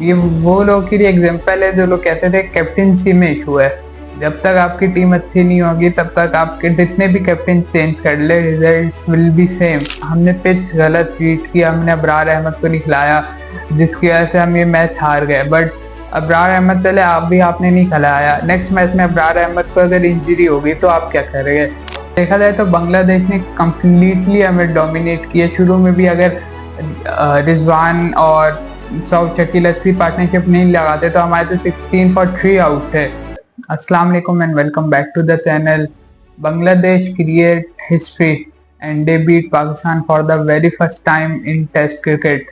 ये वो लोग की एग्जाम्पल है जो लोग कहते थे कैप्टनसी में इशू है। जब तक आपकी टीम अच्छी नहीं होगी तब तक आपके जितने भी कैप्टन चेंज कर ले रिजल्ट्स विल बी सेम। हमने पिच गलत ट्रीट किया, हमने अबरार अहमद को नहीं खिलाया जिसकी वजह से हम ये मैच हार गए। बट अबरार अहमद चले आपने नहीं खिलाया, नेक्स्ट मैच में अबरार अहमद को अगर इंजरी होगी तो आप क्या करेंगे? देखा जाए तो बांग्लादेश ने कम्प्लीटली हमें डोमिनेट किया। शुरू में भी अगर रिजवान और सऊद शकील अच्छी पार्टनरशिप नहीं लगाते तो हमारे तो 16 for 3 आउट थे। अस्सलाम वालेकुम and welcome back to the channel. Bangladesh create history and they beat Pakistan for the very first time in test cricket.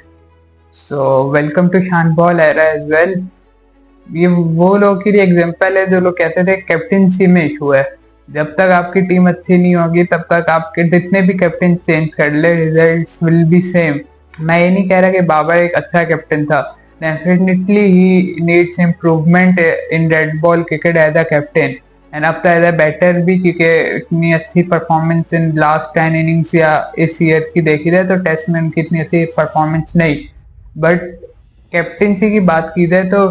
So welcome to Shan ball era as well. ये वो लोग की एग्जाम्पल है जो लोग कहते थे कैप्टनसी में इशू है। जब तक आपकी टीम अच्छी नहीं होगी तब तक आपके जितने भी कैप्टन चेंज कर ले रिजल्ट्स विल बी सेम। मैं ये नहीं कह रहा कि बाबर एक अच्छा कैप्टन था, definitely he needs improvement in red ball cricket as a captain and अब तो एज अ बैटर भी, क्योंकि इतनी अच्छी परफॉर्मेंस इन लास्ट 10 इनिंग्स या इस ईयर की देखी जाए तो टेस्ट में उनकी इतनी अच्छी परफॉर्मेंस नहीं। बट कैप्टनसी की बात की जाए तो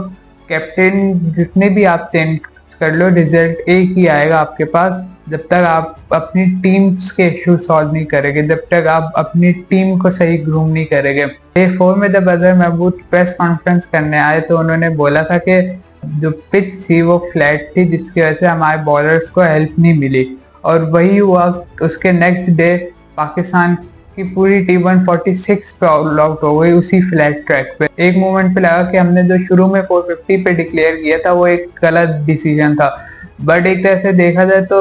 कैप्टन जितने भी आप चेंज कर लो रिजल्ट एक ही आएगा आपके पास, जब तक आप अपनी टीम्स के इशू सॉल्व नहीं करेंगे, जब तक आप अपनी टीम को सही ग्रूम नहीं करेंगे। डे 4 में जब अजहर महमूद प्रेस कॉन्फ्रेंस करने आए तो उन्होंने बोला था कि जो पिच थी वो फ्लैट थी जिसकी वजह से हमारे बॉलर्स को हेल्प नहीं मिली, और वही हुआ। उसके नेक्स्ट डे पाकिस्तान की पूरी टीम 146 पे ऑल आउट हो गई उसी फ्लैट ट्रैक पे। एक मोमेंट पे लगा कि हमने जो शुरू में 450 पे डिक्लेयर किया था वो एक गलत डिसीजन था। बट एक तरह से देखा जाए तो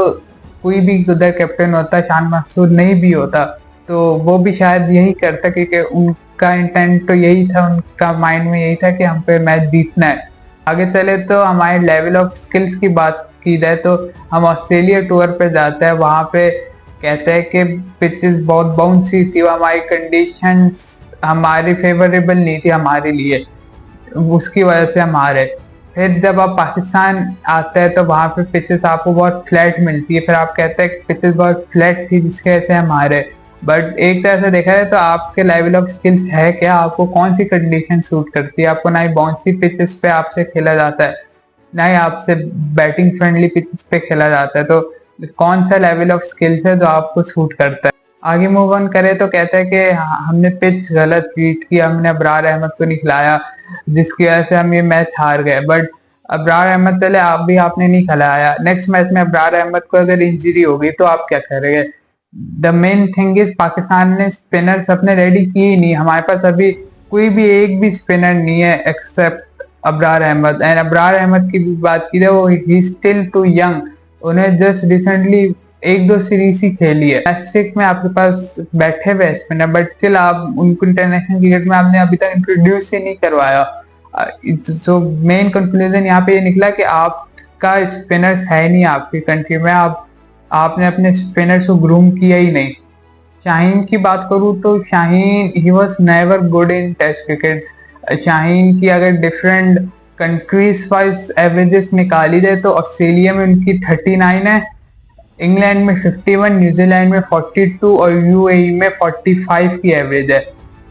कोई भी उधर कैप्टन होता, शान मकसूद नहीं भी होता तो वो भी शायद यही करता, क्योंकि उनका इंटेंट तो यही था, उनका माइंड में यही था कि हम पे मैच जीतना है। आगे चले तो हमारे लेवल ऑफ स्किल्स की बात की जाए तो हम ऑस्ट्रेलिया टूर पे जाते हैं, वहां पे कहते हैं कि पिचेस बहुत बाउंसी थी, हमारी कंडीशंस हमारी फेवरेबल नहीं थी हमारे लिए, उसकी वजह से हम हारे। फिर जब आप पाकिस्तान आते हैं तो वहां पे पिचेस आपको बहुत फ्लैट मिलती है, फिर आप कहते हैं पिचेस बहुत फ्लैट थी जिसकी वजह से हम हारे। बट एक तरह से देखा जाए तो आपके लेवल ऑफ स्किल्स है क्या, आपको कौन सी कंडीशन सूट करती है। आपको ना ही बाउंसी पिचेस पे आपसे खेला जाता है, ना ही आपसे बैटिंग फ्रेंडली पिचेस पे खेला जाता है, तो कौन सा लेवल ऑफ स्किल्स है जो आपको सूट करता है। आगे मूव ऑन करें तो कहते हैं कि हमने पिच गलत ट्रीट किया, हमने अबरार अहमद को नहीं खिलाया जिसकी वजह से हम ये मैच हार गए। बट अबरार अहमद चले आपने नहीं खिलाया, नेक्स्ट मैच में अबरार अहमद को अगर इंजरी होगी तो आप क्या करेंगे? The main thing is Pakistan ने स्पिनर्स अपने रेडी किए ही नहीं। हमारे पास अभी कोई भी एक भी स्पिनर नहीं है एक्सेप्ट अबरार अहमद। एंड अबरार अहमद की भी बात की जाए वो ही स्टिल टू यंग, उन्हें जस्ट रिसेंटली एक दो सीरीज ही खेली है। में आपके पास बैठे हुए स्पिनर, बट स्टिल आप उनको इंटरनेशनल क्रिकेट में आपने अभी तक इंट्रोड्यूस ही नहीं करवाया। सो मेन कंक्लूजन यहाँ पे ये निकला कि आपका स्पिनर्स है नहीं आपकी कंट्री में, आपने अपने स्पिनर्स को ग्रूम किया ही नहीं। शाहीन की बात करूँ तो Shaheen he was never good in test cricket. Shaheen की अगर डिफरेंट कंट्रीज वाइज एवरेजेस निकाली जाए तो ऑस्ट्रेलिया में उनकी 39 है, इंग्लैंड में 51, न्यूजीलैंड में 42 और यूएई में 45 की एवरेज है।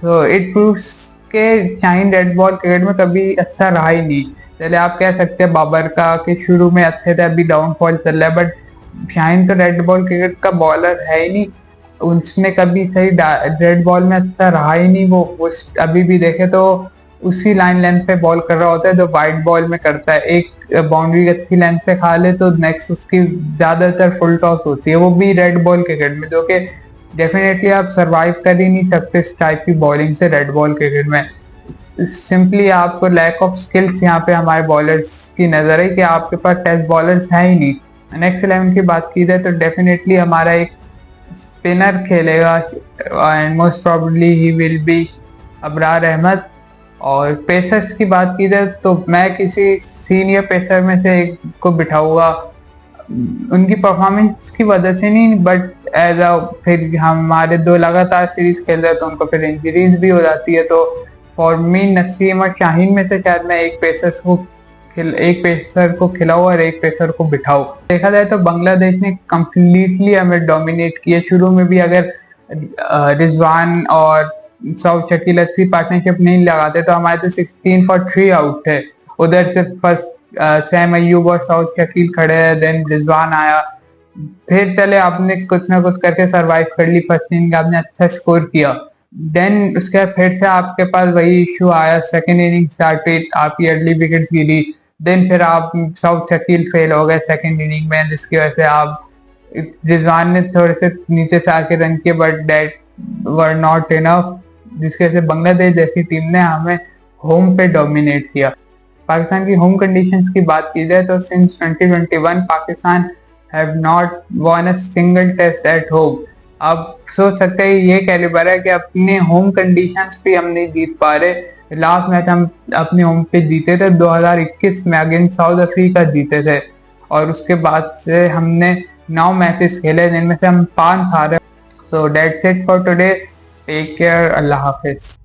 सो इट प्रूव्स के शाहीन रेड बॉल क्रिकेट में कभी अच्छा रहा ही नहीं। चले आप कह सकते हैं बाबर का कि शुरू में अच्छे थे अभी डाउनफॉल चल रहा है, बट शाहीन तो रेड बॉल क्रिकेट का बॉलर है ही नहीं, उसने कभी सही रेड बॉल में अच्छा रहा ही नहीं। वो अभी भी देखे तो उसी लाइन लेंथ पे बॉल कर रहा होता है जो वाइड बॉल में करता है। एक बाउंड्री अच्छी लेंथ पे खा ले तो नेक्स्ट उसकी ज्यादातर फुल टॉस होती है, वो भी रेड बॉल क्रिकेट में, जो कि डेफिनेटली आप सरवाइव कर ही नहीं सकते इस टाइप की बॉलिंग से रेड बॉल क्रिकेट में। सिंपली आपको लैक ऑफ स्किल्स यहाँ पे हमारे बॉलर्स की नजर है कि आपके पास टेस्ट बॉलर्स है ही नहीं। नेक्स्ट 11 की बात की जाए तो डेफिनेटली हमारा एक स्पिनर खेलेगा and most probably he will be Abrar Ahmed. और पेसर्स की बात की जाए तो मैं किसी सीनियर पेसर में से एक को बिठाऊंगा, उनकी परफॉर्मेंस की वजह से नहीं, बट एज अ फिर हमारे 2 लगातार सीरीज खेल रहे तो उनको फिर इंजरीज भी हो जाती है। तो फॉर मी नसीम और शाहीन में से शायद मैं एक पेसर को खिलाऊं और एक पेसर को बिठाऊं। देखा जाए तो बांग्लादेश ने कम्प्लीटली हमें डोमिनेट किया। शुरू में भी अगर रिजवान और साउथ शकील अच्छी पार्टनरशिप नहीं लगाते तो हमारे तो 16 for 3 आउट थे। उधर से फर्स्ट सैम अय्यूब और साउथ शकील खड़े हैं, देन रिजवान आया, फिर चले आपने कुछ ना कुछ करके सरवाइव कर ली फर्स्ट इनिंग, आपने अच्छा स्कोर किया। देन उसके बाद फिर से आपके पास वही इशू आया, सेकेंड इनिंग स्टार्टेड, आपकी अर्ली विकेट गिरी, देन फिर आप साउथ शकील फेल हो गए सेकेंड इनिंग में, जिसकी वजह से आप रिजवान ने थोड़े से नीचे से आके रन किए but that were not enough, जिसकी वजह से बांग्लादेश जैसी टीम ने हमें होम पे डोमिनेट किया। पाकिस्तान की होम कंडीशंस की बात की जाए तो since 2021 Pakistan have not won a single test at home. आप सोच सकते हैं ये कैलिबर है कि अपने होम कंडीशंस पे हम नहीं जीत पा रहे। लास्ट मैच हम अपने होम पे जीते थे 2021 में अगेंस्ट साउथ अफ्रीका जीते थे, और उसके बाद से हमने 9 मैचेस खेले जिनमें से हम 5 हारे। So that's it for today, take care, अल्लाह हाफिज।